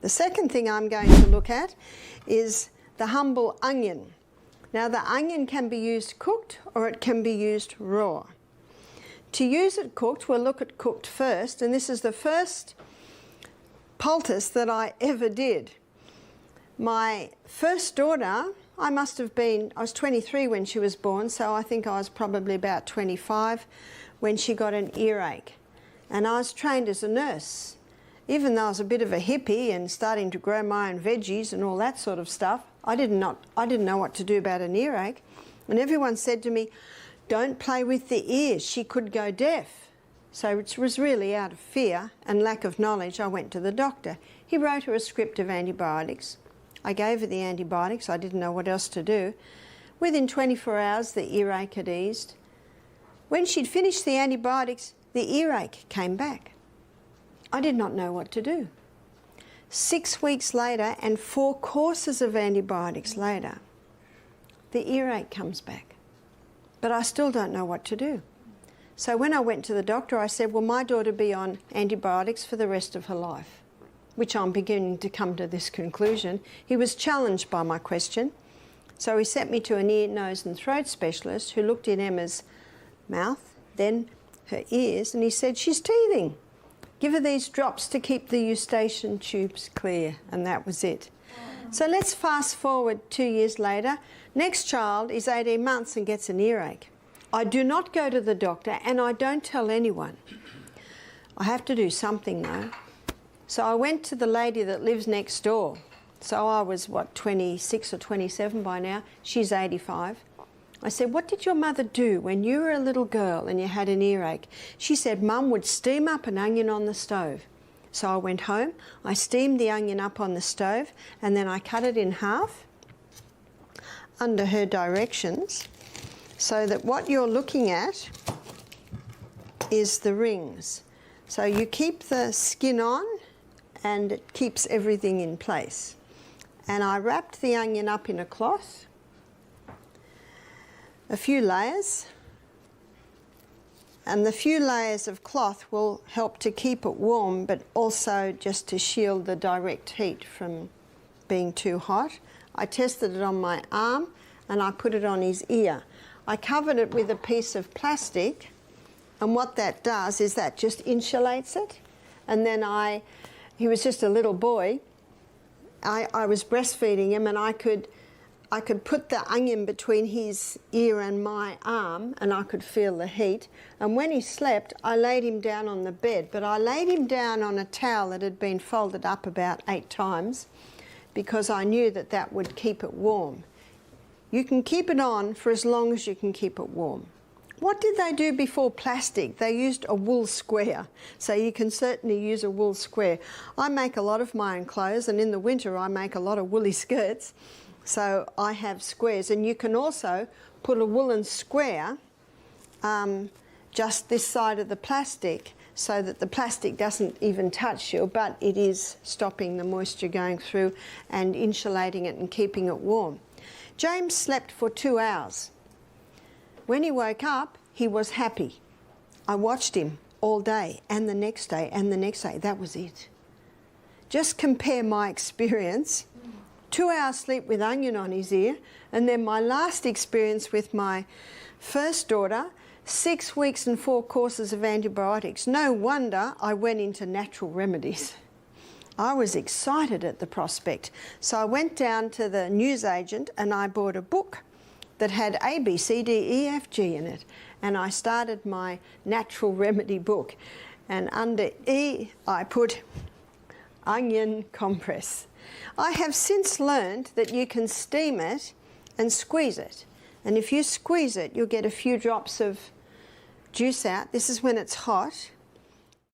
The second thing I'm going to look at is the humble onion. Now the onion can be used cooked or it can be used raw. To use it cooked, we'll look at cooked first, and this is the first poultice that I ever did. My first daughter, I was 23 when she was born, so I think I was probably about 25 when she got an earache. And I was trained as a nurse. Even though I was a bit of a hippie and starting to grow my own veggies and all that sort of stuff, I didn't know what to do about an earache. And everyone said to me, don't play with the ears, she could go deaf. So it was really out of fear and lack of knowledge, I went to the doctor. He wrote her a script of antibiotics. I gave her the antibiotics, I didn't know what else to do. Within 24 hours, the earache had eased. When she'd finished the antibiotics, the earache came back. I did not know what to do. 6 weeks later and 4 courses of antibiotics later, the earache comes back. But I still don't know what to do. So when I went to the doctor, I said, will my daughter be on antibiotics for the rest of her life? Which I'm beginning to come to this conclusion. He was challenged by my question. So he sent me to an ear, nose and throat specialist who looked in Emma's mouth, then her ears, and he said, she's teething. Give her these drops to keep the eustachian tubes clear, and that was it. So let's fast forward 2 years later. Next child is 18 months and gets an earache. I do not go to the doctor and I don't tell anyone. I have to do something though. So I went to the lady that lives next door. So I was, 26 or 27 by now. She's 85. I said, what did your mother do when you were a little girl and you had an earache? She said, Mum would steam up an onion on the stove. So I went home, I steamed the onion up on the stove, and then I cut it in half under her directions, so that what you're looking at is the rings. So you keep the skin on and it keeps everything in place. And I wrapped the onion up in a cloth, a few layers, and the few layers of cloth will help to keep it warm, but also just to shield the direct heat from being too hot. I tested it on my arm and I put it on his ear. I covered it with a piece of plastic, and what that does is that just insulates it. And then he was just a little boy, I was breastfeeding him, and I could put the onion between his ear and my arm, and I could feel the heat. And when he slept, I laid him down on the bed, but I laid him down on a towel that had been folded up about 8 times because I knew that that would keep it warm. You can keep it on for as long as you can keep it warm. What did they do before plastic? They used a wool square, so you can certainly use a wool square. I make a lot of my own clothes, and in the winter I make a lot of woolly skirts. So I have squares, and you can also put a woolen square just this side of the plastic so that the plastic doesn't even touch you, but it is stopping the moisture going through and insulating it and keeping it warm. James slept for 2 hours. When he woke up, he was happy. I watched him all day and the next day and the next day. That was it. Just compare my experience. 2 hours sleep with onion on his ear, and then my last experience with my first daughter, 6 weeks and 4 courses of antibiotics. No wonder I went into natural remedies. I was excited at the prospect. So I went down to the newsagent and I bought a book that had A, B, C, D, E, F, G in it. And I started my natural remedy book. And under E, I put onion compress. I have since learned that you can steam it and squeeze it. And if you squeeze it, you'll get a few drops of juice out. This is when it's hot.